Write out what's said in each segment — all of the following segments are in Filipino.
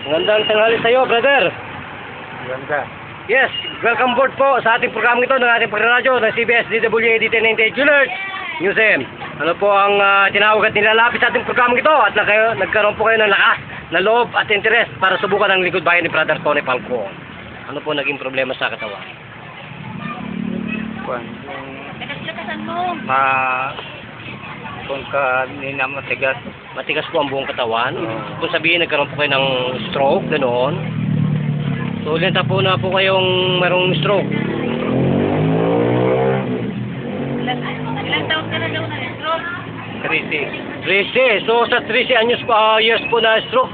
Magandang tanghali sa iyo, brother. Ganda. Yes, welcome board po sa ating programa ito ng ating pagradyo ng CBS DWAD 1098 Juilliard Museum. Ano po ang tinawag at nilalapit sa ating programa ito at nagkaroon po kayo ng lakas, na loob at interes para subukan ang likod bayan ni Brother Tony Falcon. Ano po naging problema sa katawan? Kung Lakas-lakasan mo. kung kanina matigas. Matigas po ang buong katawan. Oo. Kung sabihin nagkaroon po kayo ng stroke, ganoon. So, lenta po na po kayong merong stroke. Ilang taon ka na daw na-stroke? 30. 13. So, sa 13 years po na stroke,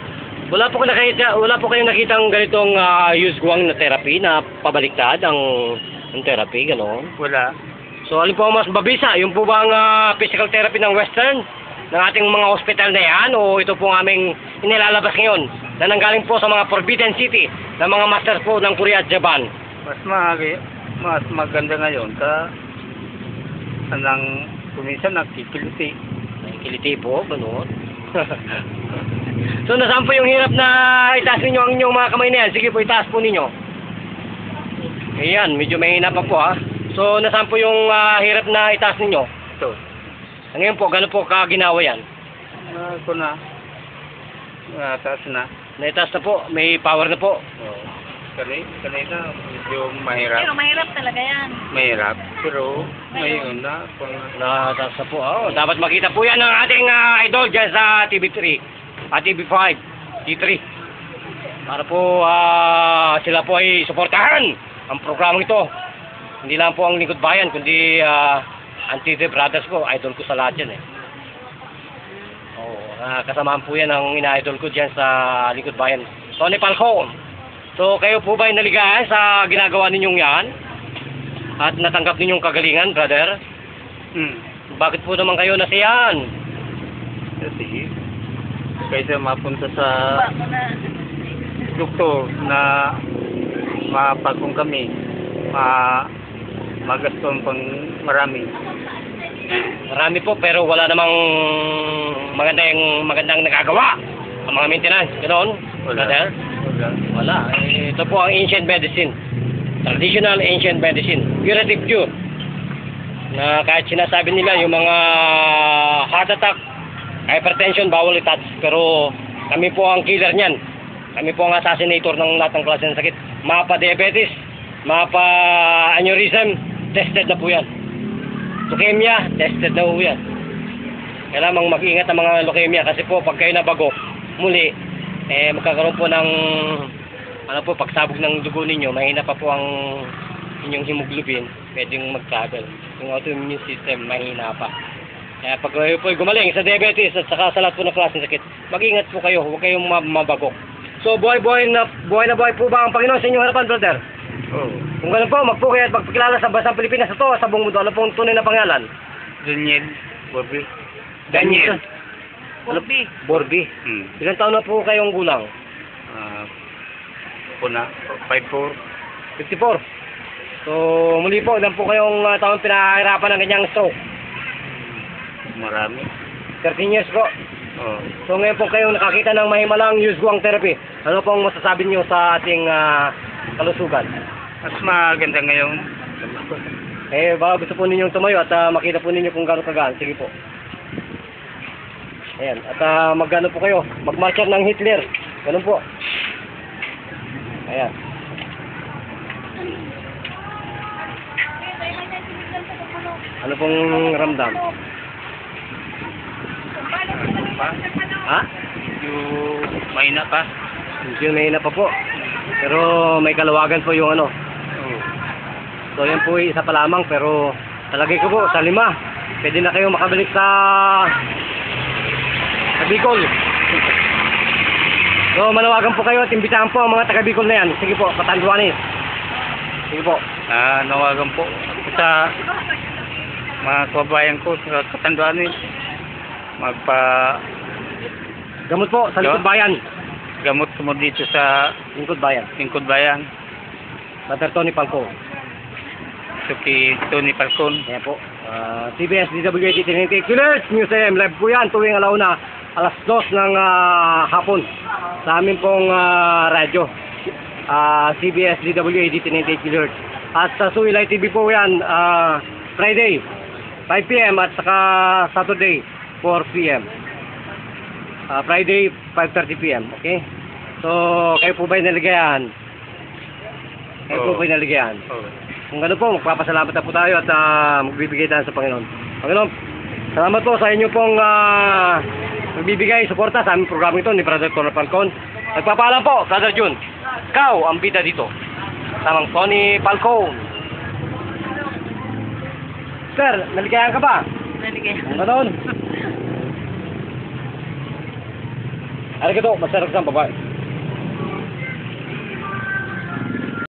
wala po kayong nakitang ganitong usguang na therapy na pabaliktad ang therapy, gano'n. Wala. So, alin po ang mas mabisa? Yung po bang physical therapy ng Western ng ating mga hospital na yan o ito po ang aming inilalabas ngayon na nanggaling po sa mga Forbidden City ng mga masters po ng Korea at Japan? Mas maganda ngayon ka anang kuminsan nakikiliti. Kiliti po, gano'n. So, nasaan po yung hirap na itaas ninyo ang inyong mga kamay na yan? Sige po, itaas po ninyo. Ayan, medyo mahina pa po ha. So, nasaan po yung hirap na itaas ninyo? Ito. Ngayon po, gano'n po kaginawa yan? Ako na. Taas na. Naitaas na po, may power na po. Kanina medyo mahirap. Pero mahirap talaga yan. Mahirap. Pero ngayon na. Nataas na po. Oh, dapat makita po yan ng ating idol dyan sa TV3, TV5, T3. Para po sila po ay suportahan ang programang ito. Hindi lang po ang Lingkod Bayan, kundi ang T3 Brothers ko. Idol ko sa lahat yan eh. Oh, kasamaan po yan ang ina-idol ko dyan sa Lingkod Bayan. Tony Falcon. So, kayo po ba ay naligayan sa ginagawa ninyong yan? At natanggap ninyong kagalingan, brother? Bakit po naman kayo nasiyahan? Kasi kaysa mapunta sa Bako na. doktor na mapagkong kami, magaston pang marami. Marami po, pero wala namang magandang nagagawa. Ang mga maintenance, ganoon, brother? Wala. Ito po ang ancient medicine. Traditional ancient medicine. Curative cure. Na kahit sinasabi nila yung mga heart attack, hypertension, bawal i-touch. Pero kami po ang killer niyan. Kami po ang assassinator ng lahat ng klase ng sakit. Mapa-diabetes, mapa-aneurysm, tested na po yan. Leukemia, tested na po yan. Kailangan mag-ingat ang mga leukemia kasi po pag kayo nabago, muli, magkakaroon po ng pagsabog ng dugo ninyo, mahina pa po ang inyong hemoglobin, pwedeng magtagal. Yung autoimmune system, mahina pa. Kaya pag kayo po gumaling sa diabetes at saka sa lahat po ng klase ng sakit, mag-ingat po kayo, huwag kayong mabagok. So, buhay na buhay po ba ang Panginoon sa inyong harapan, brother? Oh. Kung gano'n po, magpukay at magpakilala sa bansang Pilipinas ito, sa buong mundo. Ano pong tunay na pangalan? Daniel Bobby. Daniel. Bobby. Borby. Ilang taon na po kayong gulang? Puna 54. 54. So, muli po, ilan po kayong taon pinahirapan ng ganyang stroke? Marami. 13 years po. Oh. So, ngayon po kayong nakakita ng mahimalang usguang therapy. Ano pong masasabi niyo sa ating kalusugan? Mas maganda ngayon. Baka gusto po ninyong tumayo at makita po ninyo kung gano'ng kagaan. Sige po. Ayan. At magano po kayo? Magmarcher ng Hitler. Ganun po. Ayan. Ano pong ramdam? Ha? Yung mahina pa. Medyo mahina pa po. Pero may kalawagan po yung ano. Oh. So yan po isa pa lamang pero talagay ko po sa 5. Pwede na kayo makabalik sa Bicol. So manawagan po kayo at imbitahan po ang mga taga Bicol na yan. Sige po, Patanduanes. Sige po. Nawagan po sa mga kababayan ko sa Katanduanes. Gamot po sa Lingkod Bayan. Gamot mo dito sa Lingkod Bayan. Lingkod Bayan. Brother Tony Falcon. Suki Tony Falcon. Ayan po. CBS DWAD 1098 Juilliard Museum. Live po yan tuwing alauna alas 2 ng hapon sa amin pong radyo. CBS DWAD 1088 kHz. At sa Suilay TV po yan, Friday 5 p.m. at saka Saturday 4 p.m. Friday 5:30 p.m. Okay? So, kayo po ba yung naligayahan? Kayo po Oo. ba yung naligayahan? Oh. Kung gano'n po, magpapasalamat na po tayo at magbibigay tayo sa Panginoon. Panginoon, salamat po sa inyo pong magbibigay suporta sa aming programa ito ni Brother Tony Falcon. Nagpapaalam po, Brother Jun. Ikaw ang bida dito. Tamang Tony Falcon. Sir, naligayahan ka ba? Naligay. Kung gano'n. Arigato, masarap sa babae.